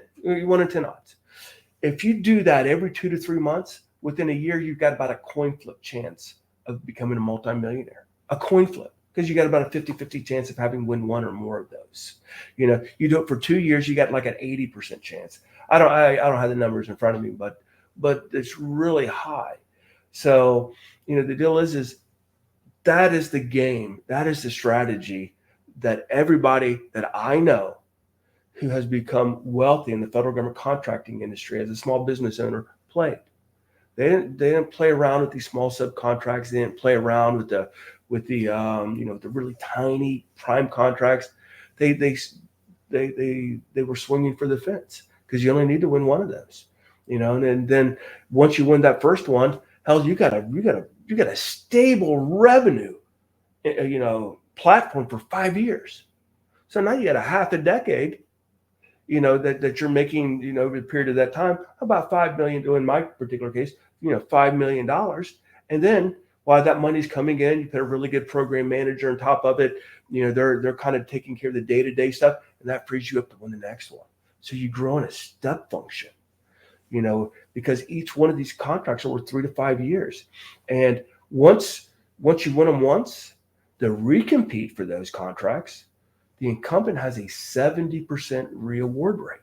odds. If you do that every 2 to 3 months, within a year, you've got about a coin flip chance of becoming a multimillionaire. A coin flip, because you got about a 50-50 chance of having win 1 or more of those. You do it for 2 years, you got like an 80% chance. I don't have the numbers in front of me, but it's really high. So, the deal is that is the game. That is the strategy that everybody that I know who has become wealthy in the federal government contracting industry as a small business owner played. They didn't play around with these small subcontracts. They didn't play around with the really tiny prime contracts. They were swinging for the fence because you only need to win 1 of those, and then once you win that first one, you got a stable revenue, platform for 5 years. So now you got a half a decade, that you're making, over the period of that time, about $5 million, in my particular case, $5 million. And then while that money's coming in, you put a really good program manager on top of it. They're kind of taking care of the day-to-day stuff, and that frees you up to win the next one. So you grow in a step function, because each one of these contracts are worth 3 to 5 years. And once you win them once, the recompete for those contracts, the incumbent has a 70% re-award rate.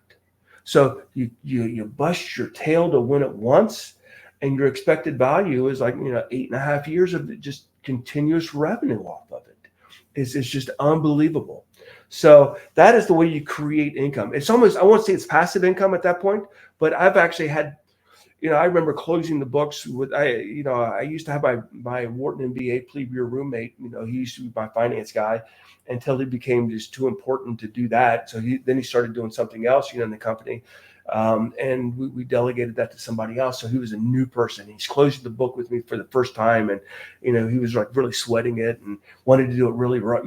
So you bust your tail to win it once, and your expected value is like 8.5 years of just continuous revenue off of it. It's just unbelievable. So that is the way you create income. It's almost, I won't say it's passive income at that point, but I've actually had, I remember closing the books with, I used to have my Wharton MBA plebe year roommate. He used to be my finance guy until he became just too important to do that. So then he started doing something else, in the company. And we delegated that to somebody else. So he was a new person. He's closing the book with me for the first time. And, he was like really sweating it and wanted to do it really right,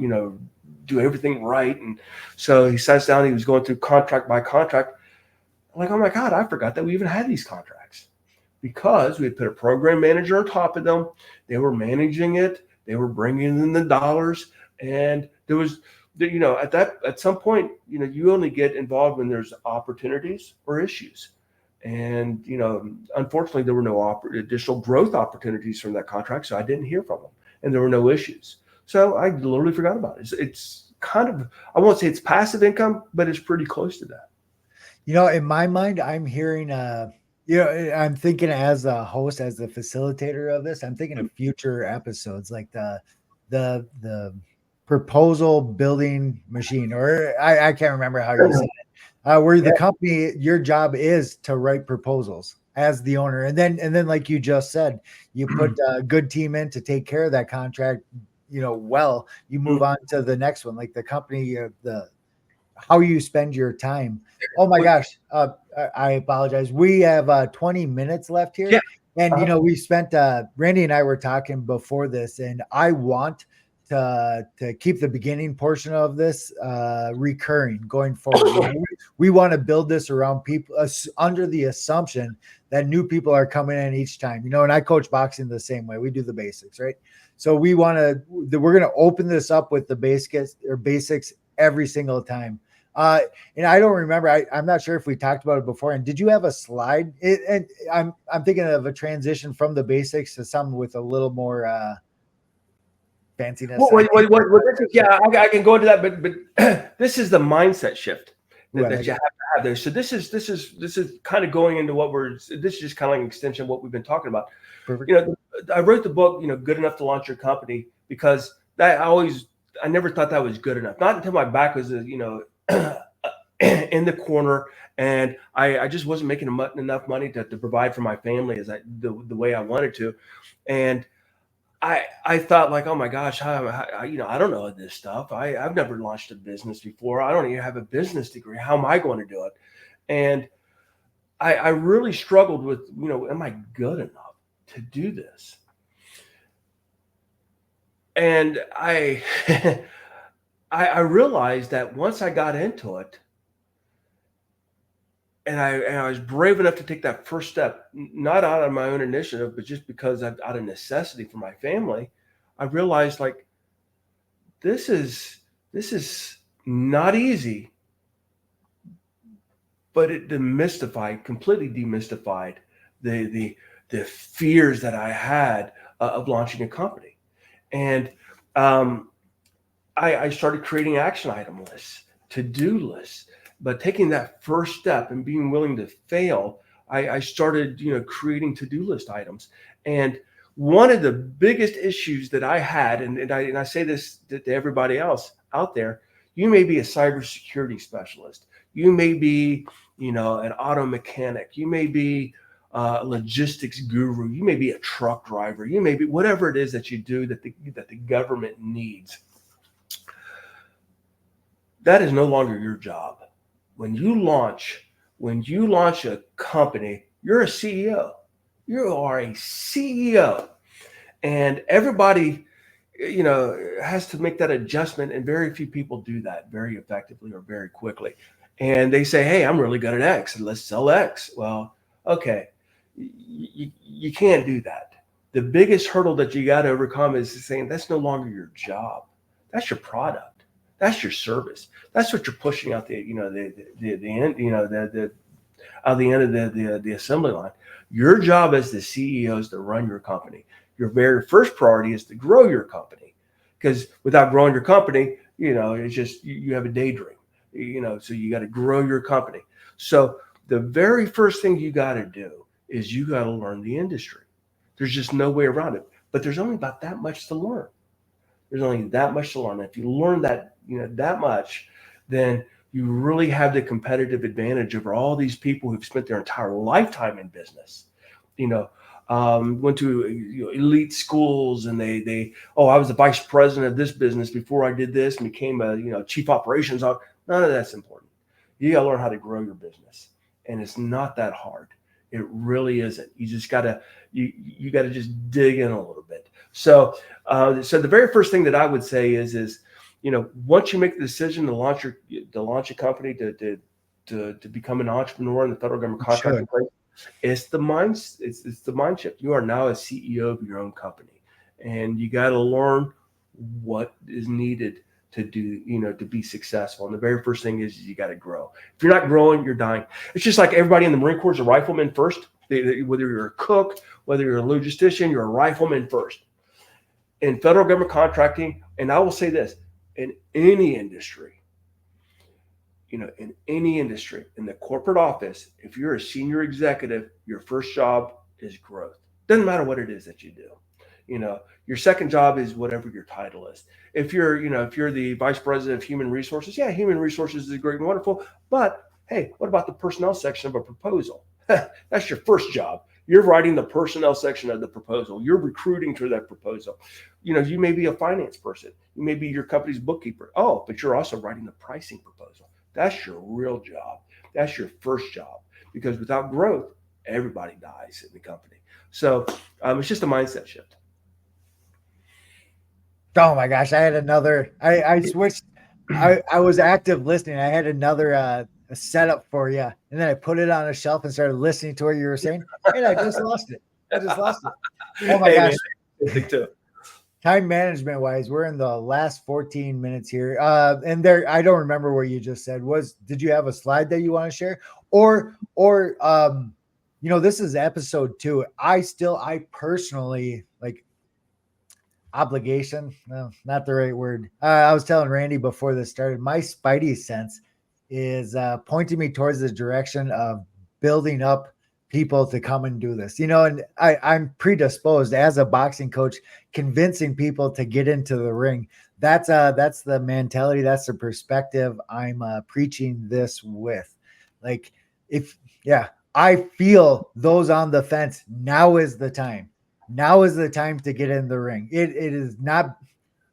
do everything right. And so he sat down, he was going through contract by contract. I'm like, oh my God, I forgot that we even had these contracts. because we had put a program manager on top of them. They were managing it. They were bringing in the dollars, and there was, at some point, you only get involved when there's opportunities or issues. And, unfortunately, there were no additional growth opportunities from that contract, so I didn't hear from them, and there were no issues. So I literally forgot about it. It's kind of, I won't say it's passive income, but it's pretty close to that. In my mind, I'm hearing, I'm thinking as a host, as the facilitator of this, I'm thinking of future episodes like the proposal building machine, or I can't remember how you said it, where the company, your job is to write proposals as the owner, and then like you just said, you put a good team in to take care of that contract. Well, you move on to the next one, like the company, the how you spend your time. Oh my gosh. I apologize. We have 20 minutes left here. Yeah. And we spent Randy and I were talking before this, and I want to keep the beginning portion of this recurring going forward. We want to build this around people under the assumption that new people are coming in each time. And I coach boxing the same way. We do the basics, right? So we're going to open this up with the basics every single time. And I don't remember. I'm not sure if we talked about it before. And did you have a slide? And I'm thinking of a transition from the basics to something with a little more fanciness. I can go into that, but this is the mindset shift that you have to have there. So this is kind of going into this is just kind of like an extension of what we've been talking about. Perfect. I wrote the book, Good Enough to Launch Your Company, because I never thought that was good enough. Not until my back was, in the corner, and I just wasn't making enough money to provide for my family the way I wanted to. And I thought, like, oh my gosh, I don't know this stuff. I've never launched a business before. I don't even have a business degree. How am I going to do it? And I really struggled with, am I good enough to do this? And I realized that once I got into it, and I was brave enough to take that first step, not out of my own initiative, but just because out of necessity for my family, I realized, like, this is not easy, but it completely demystified the fears that I had of launching a company. And I started creating action item lists, to-do lists. But taking that first step and being willing to fail, I started, creating to-do list items. And one of the biggest issues that I had, and I say this to everybody else out there, you may be a cybersecurity specialist, you may be, an auto mechanic, you may be a logistics guru, you may be a truck driver, you may be whatever it is that you do that the government needs. That is no longer your job. When you launch a company, you're a CEO. You are a CEO. And everybody, has to make that adjustment. And very few people do that very effectively or very quickly. And they say, hey, I'm really good at X, and let's sell X. Well, okay, you can't do that. The biggest hurdle that you got to overcome is saying that's no longer your job. That's your product. That's your service. That's what you're pushing out the end, out the end of the assembly line. Your job as the CEO is to run your company. Your very first priority is to grow your company, because without growing your company, it's just you have a daydream. So you got to grow your company. So the very first thing you got to do is you got to learn the industry. There's just no way around it. But there's only about that much to learn. There's only that much to learn. If you learn that, that much, then you really have the competitive advantage over all these people who've spent their entire lifetime in business. Went to elite schools, and I was the vice president of this business before I did this, and became a chief operations officer. None of that's important. You got to learn how to grow your business, and it's not that hard. It really isn't. You just gotta you got to just dig in a little bit. So the very first thing that I would say is once you make the decision to launch a company, to become an entrepreneur in the federal government contracting place, It's the mind. It's the mind shift. You are now a CEO of your own company, and you got to learn what is needed to do, to be successful. And the very first thing is you got to grow. If you're not growing, you're dying. It's just like everybody in the Marine Corps is a rifleman first. Whether you're a cook, whether you're a logistician, you're a rifleman first. In federal government contracting, and I will say this, in any industry, in the corporate office, if you're a senior executive, your first job is growth. Doesn't matter what it is that you do. Your second job is whatever your title is. If you're the vice president of human resources, yeah, human resources is great and wonderful. But hey, what about the personnel section of a proposal? That's your first job. You're writing the personnel section of the proposal. You're recruiting to that proposal. You may be a finance person. You may be your company's bookkeeper. Oh, but you're also writing the pricing proposal. That's your real job. That's your first job. Because without growth, everybody dies in the company. So it's just a mindset shift. Oh my gosh, I had another. I switched. I was active listening. I had another a setup for you, and then I put it on a shelf and started listening to what you were saying, and I just lost it. Oh my gosh. Man, time management wise, we're in the last 14 minutes here. And there, I don't remember what you just said. Did you have a slide that you want to share? Or this is episode 2. I personally like obligation. No, not the right word. I was telling Randy before this started, my spidey sense is pointing me towards the direction of building up people to come and do this, and I'm predisposed as a boxing coach, convincing people to get into the ring. That's the mentality. That's the perspective I'm preaching this with. Like, I feel those on the fence. Now is the time. Now is the time to get in the ring. It is not,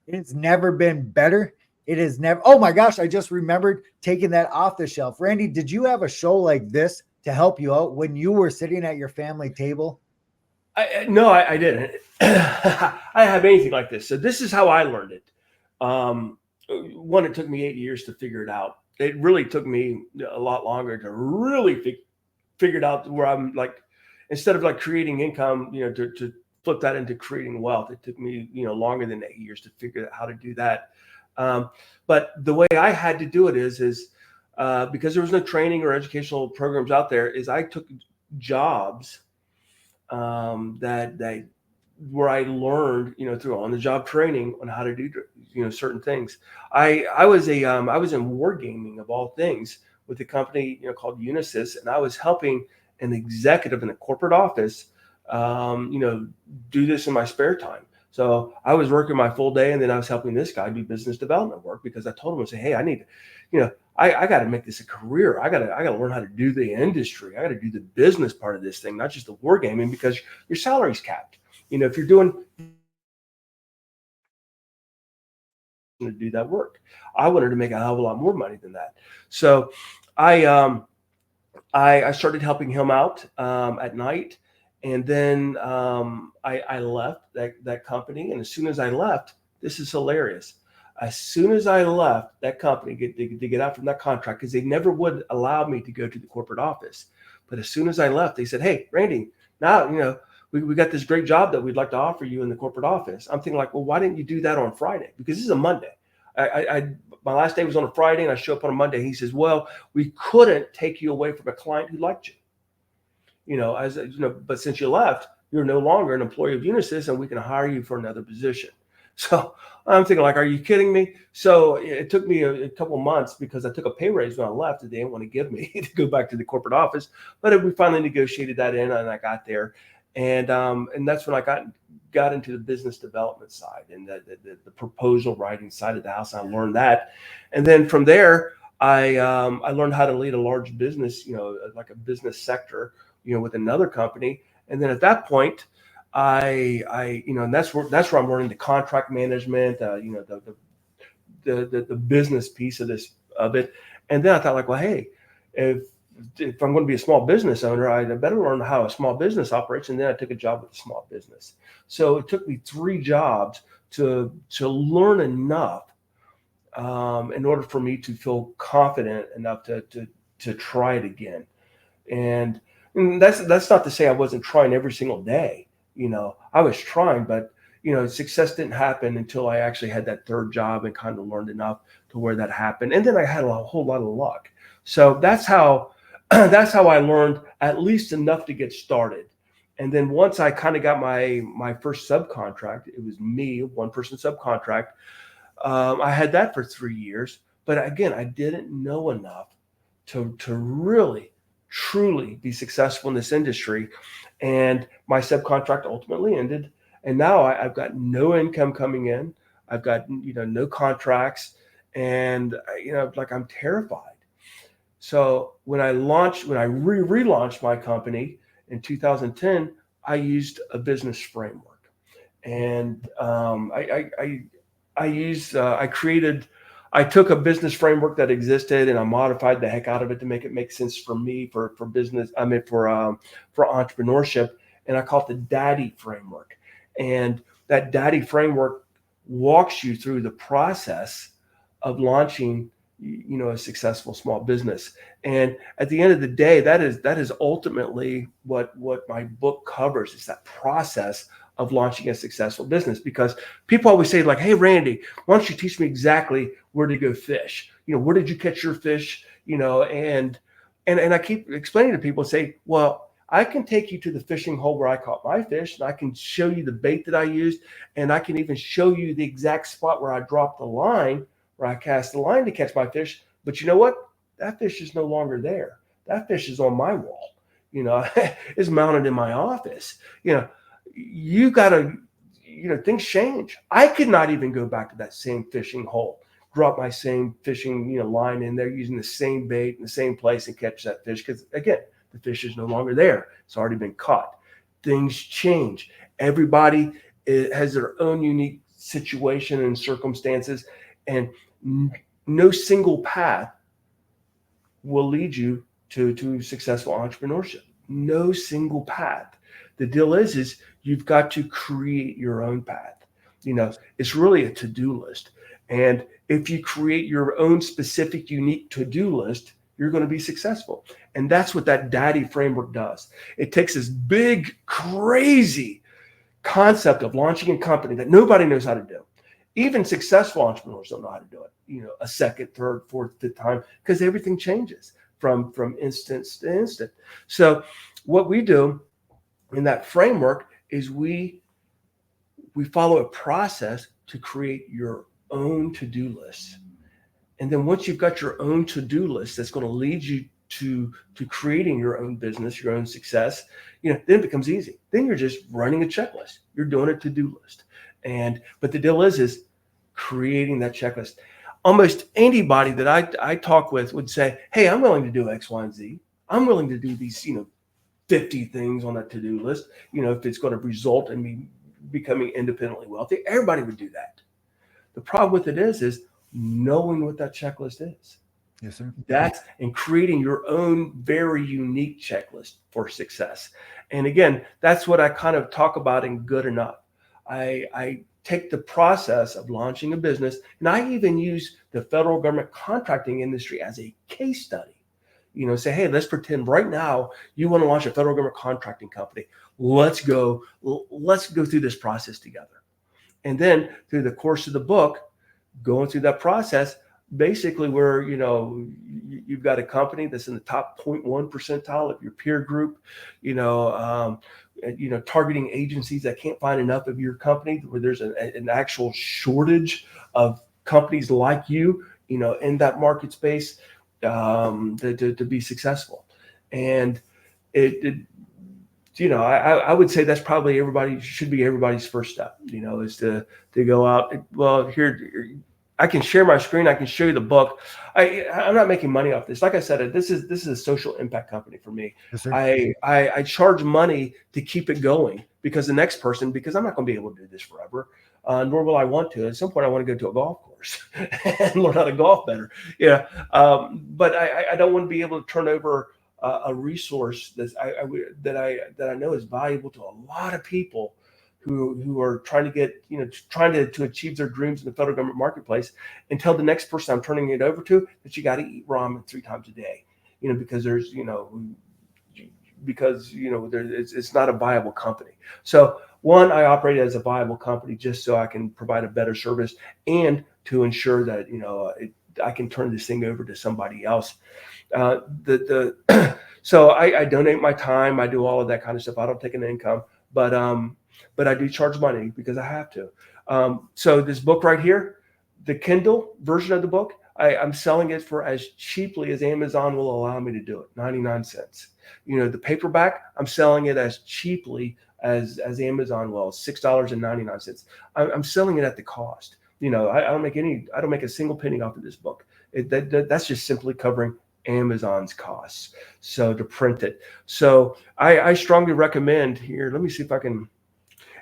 it's never been better. It is never. Oh my gosh, I just remembered taking that off the shelf. Randy, did you have a show like this to help you out when you were sitting at your family table? No, I didn't. I have anything like this. So this is how I learned it. One, it took me 8 years to figure it out. It really took me a lot longer to really figure it out, where I'm like, instead of like creating income, to flip that into creating wealth. It took me, longer than 8 years to figure out how to do that. But the way I had to do it is because there was no training or educational programs out there, is I took jobs that where I learned, through on the job training on how to do, certain things. I was in wargaming of all things with a company, called Unisys, and I was helping an executive in a corporate office, do this in my spare time. So I was working my full day, and then I was helping this guy do business development work, because I told him, I said, hey, I need to, I got to make this a career. I got to learn how to do the industry. I got to do the business part of this thing, not just the wargaming, because your salary's capped. If you're doing to do that work, I wanted to make a hell of a lot more money than that. So I started helping him out at night. And then I left that company. And as soon as I left, this is hilarious. As soon as I left that company to get out from that contract, because they never would allow me to go to the corporate office. But as soon as I left, they said, hey, Randy, now, we got this great job that we'd like to offer you in the corporate office. I'm thinking like, well, why didn't you do that on Friday? Because this is a Monday. My last day was on a Friday, and I show up on a Monday. He says, well, we couldn't take you away from a client who liked you. But since you left, you're no longer an employee of Unisys, and we can hire you for another position. So I'm thinking like, are you kidding me? So it took me a couple months, because I took a pay raise when I left that they didn't want to give me to go back to the corporate office. But we finally negotiated that in, and I got there. And that's when I got into the business development side and the proposal writing side of the house. I learned that. And then from there, I learned how to lead a large business, like a business sector, with another company. And then at that point, and that's where I'm learning the contract management, the business piece of it. And then I thought like, well, hey, if I'm going to be a small business owner, I better learn how a small business operates. And then I took a job with a small business. So it took me 3 jobs to learn enough in order for me to feel confident enough to try it again. And And that's not to say I wasn't trying every single day. I was trying, but success didn't happen until I actually had that third job and kind of learned enough to where that happened. And then I had a whole lot of luck. So that's how that's how I learned at least enough to get started. And then once I kind of got my first subcontract, it was me, one person subcontract. I had that for 3 years, but again, I didn't know enough to really truly be successful in this industry. And my subcontract ultimately ended. And now I've got no income coming in. I've got, no contracts, and, like I'm terrified. So when I relaunched my company in 2010, I used a business framework, and I took a business framework that existed and I modified the heck out of it to make sense for me for business. I mean for entrepreneurship, and I call it the Daddy framework. And that Daddy framework walks you through the process of launching a successful small business. And at the end of the day, that is ultimately what my book covers, is that process of launching a successful business. Because people always say, like, hey Randy, why don't you teach me exactly where to go fish? Where did you catch your fish? And I keep explaining to people, say, well, I can take you to the fishing hole where I caught my fish, and I can show you the bait that I used, and I can even show you the exact spot where I dropped the line, where I cast the line to catch my fish. But you know what? That fish is no longer there. That fish is on my wall. It's mounted in my office. You gotta, things change. I could not even go back to that same fishing hole, drop my same fishing, line in there using the same bait in the same place and catch that fish. Because again, the fish is no longer there. It's already been caught. Things change. Everybody has their own unique situation and circumstances, and no single path will lead you to successful entrepreneurship. No single path. The deal is you've got to create your own path. It's really a to-do list. And if you create your own specific, unique to-do list, you're going to be successful. And that's what that Daddy framework does. It takes this big, crazy concept of launching a company that nobody knows how to do. Even successful entrepreneurs don't know how to do it, a second, third, fourth, fifth time, because everything changes from instance to instant. So what we do in that framework is we follow a process to create your own to-do list. And then once you've got your own to-do list that's going to lead you to creating your own business, your own success, then it becomes easy. Then you're just running a checklist. You're doing a to-do list. But the deal is creating that checklist. Almost anybody that I talk with would say, hey, I'm willing to do X, Y, and Z. I'm willing to do these, 50 things on that to-do list, if it's going to result in me becoming independently wealthy. Everybody would do that. The problem with it is knowing what that checklist is. Yes, sir. And creating your own very unique checklist for success. And again, that's what I kind of talk about in Good Enough. I take the process of launching a business, and I even use the federal government contracting industry as a case study. Say, hey, let's pretend right now you want to launch a federal government contracting company. Let's go through this process together. And then through the course of the book, going through that process, basically where, you've got a company that's in the top 0.1 percentile of your peer group, targeting agencies that can't find enough of your company, where there's an actual shortage of companies like you, in that market space, to be successful. And I would say that's probably everybody's first step, is to go out. Well, here, I can share my screen. I can show you the book. I'm not making money off this. Like I said, this is a social impact company for me. Yes, sir. I charge money to keep it going because I'm not going to be able to do this forever. Nor will I want to. At some point, I want to go to a golf course and learn how to golf better. Yeah. But I don't want to be able to turn over a resource that I know is valuable to a lot of people who are trying to get, trying to achieve their dreams in the federal government marketplace, and tell the next person I'm turning it over to that you got to eat ramen 3 times a day, because there's, because it's not a viable company. So one, I operate as a viable company just so I can provide a better service and to ensure that I can turn this thing over to somebody else. So I donate my time. I do all of that kind of stuff. I don't take an income, but I do charge money because I have to. So this book right here, the Kindle version of the book, I'm selling it for as cheaply as Amazon will allow me to do it, 99 cents. The paperback, I'm selling it as cheaply as Amazon will, $6.99. I'm selling it at the cost. I don't make a single penny off of this book. That's just simply covering Amazon's costs. So to print it. So I strongly recommend here. Let me see if I can.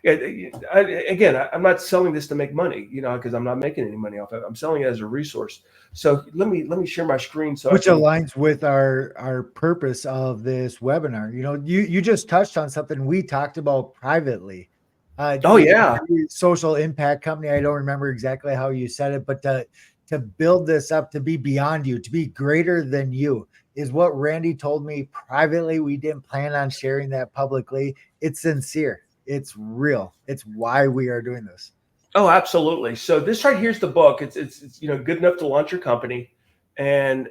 Again, I'm not selling this to make money, because I'm not making any money off of it. I'm selling it as a resource. So let me share my screen. So which aligns with our purpose of this webinar. You just touched on something we talked about privately. Oh yeah, social impact company. I don't remember exactly how you said it, but to build this up, to be beyond you, to be greater than you, is what Randy told me privately. We didn't plan on sharing that publicly. It's sincere. It's real. It's why we are doing this. Oh, absolutely. So this right here's the book. It's good enough to launch your company, and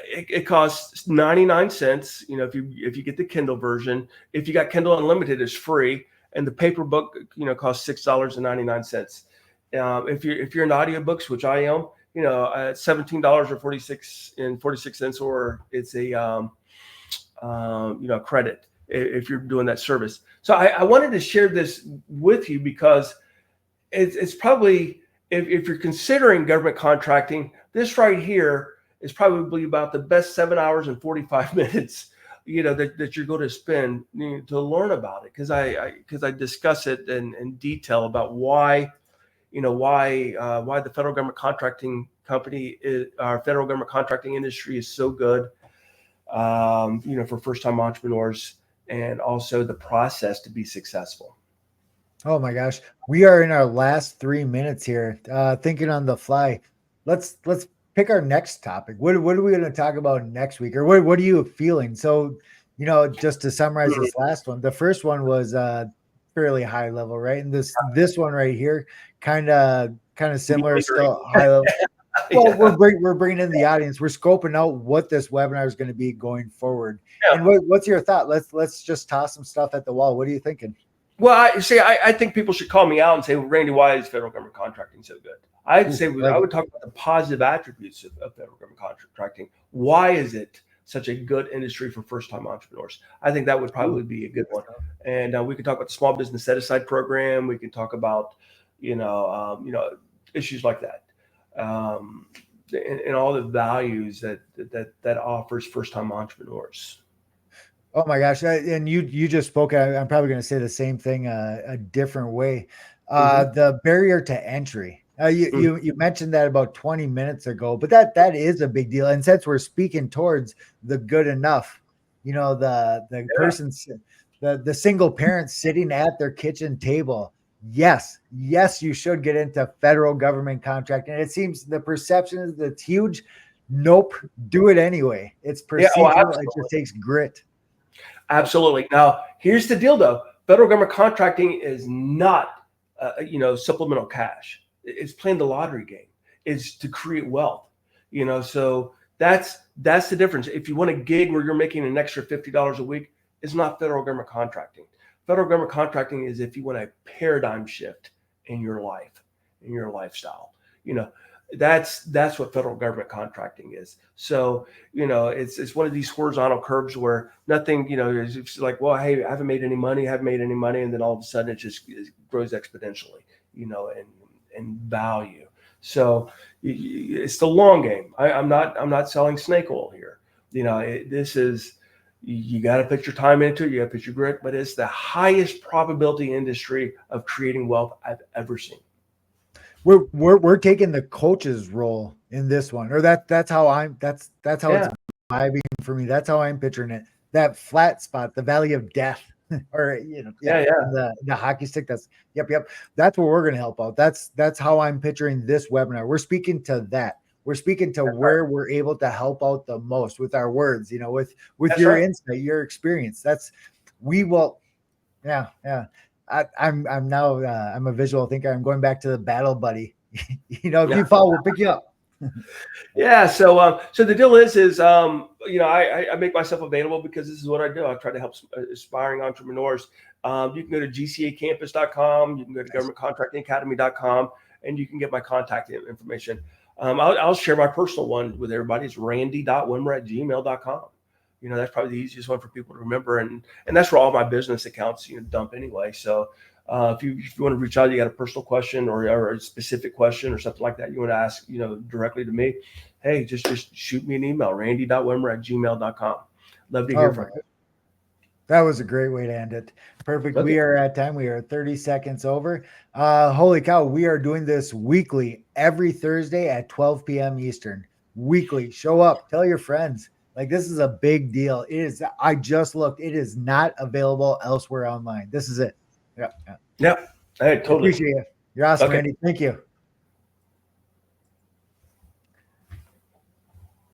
it costs 99 cents. If you get the Kindle version. If you got Kindle Unlimited, it's free, and the paper book costs $6.99. If you're in audiobooks, which I am, $17 or 46 cents, or it's a credit if you're doing that service. So I wanted to share this with you because it's probably, if you're considering government contracting, this right here is probably about the best 7 hours and 45 minutes that you're going to spend to learn about it, because I discuss it in detail about why the federal government contracting our federal government contracting industry is so good, for first-time entrepreneurs, and also the process to be successful. Oh my gosh. We are in our last 3 minutes here, thinking on the fly. Let's pick our next topic. What are we going to talk about next week? Or what are you feeling? So, just to summarize this last one, the first one was fairly high level, right? And this one right here, kind of similar, still high level. Well, we're bringing in the audience. We're scoping out what this webinar is going to be going forward. Yeah. And what's your thought? Let's just toss some stuff at the wall. What are you thinking? Well, I think people should call me out and say, well, Randy, why is federal government contracting so good? I would talk about the positive attributes of federal government contracting. Why is it such a good industry for first-time entrepreneurs? I think that would probably be a good one. And we can talk about the small business set-aside program. We can talk about, issues like that, and all the values that offers first-time entrepreneurs. Oh my gosh. And you just spoke, I'm probably going to say the same thing a different way. The barrier to entry. You mentioned that about 20 minutes ago, but that is a big deal. And since we're speaking towards the good enough, the person, the single parent sitting at their kitchen table. Yes, you should get into federal government contracting. And it seems the perception is that it's huge. Nope. Do it anyway. It's procedural. It just takes grit. Absolutely. Now, here's the deal, though. Federal government contracting is not, supplemental cash. It's playing the lottery game. It's to create wealth. So that's the difference. If you want a gig where you're making an extra $50 a week, it's not federal government contracting. Federal government contracting is if you want a paradigm shift in your life, in your lifestyle. That's what federal government contracting is. So, it's one of these horizontal curves where nothing, it's like, well, hey, I haven't made any money. And then all of a sudden it grows exponentially, in value. So it's the long game. I'm not selling snake oil here. This is, you got to put your time into it. You got to put your grit, but it's the highest probability industry of creating wealth I've ever seen. We're taking the coach's role in this one, or that's how it's vibing for me. That's how I'm picturing it. That flat spot, the valley of death, or the hockey stick. That's yep. That's where we're going to help out. That's how I'm picturing this webinar. We're speaking to that. We're speaking to where we're able to help out the most with our words, with That's your right. insight, your experience. We will. Yeah. I'm now, I'm a visual thinker. I'm going back to the battle buddy. If you fall, we'll pick you up. Yeah. So the deal is, I make myself available because this is what I do. I try to help aspiring entrepreneurs. You can go to gcacampus.com. You can go to governmentcontractingacademy.com, and you can get my contact information. I'll share my personal one with everybody. It's randy.wimmer@gmail.com. That's probably the easiest one for people to remember. And that's where all my business accounts, dump anyway. So if you want to reach out, you got a personal question or a specific question or something like that you want to ask, directly to me, hey, just shoot me an email, randy.wimmer@gmail.com. Love to hear from you. That was a great way to end it. Perfect. Okay. We are at time. We are 30 seconds over. Holy cow. We are doing this weekly, every Thursday at 12 p.m. Eastern. Weekly. Show up. Tell your friends. Like, this is a big deal. It is. I just looked. It is not available elsewhere online. This is it. Yeah. Yeah. Hey, totally. Appreciate you. You're awesome, Okay. Randy. Thank you.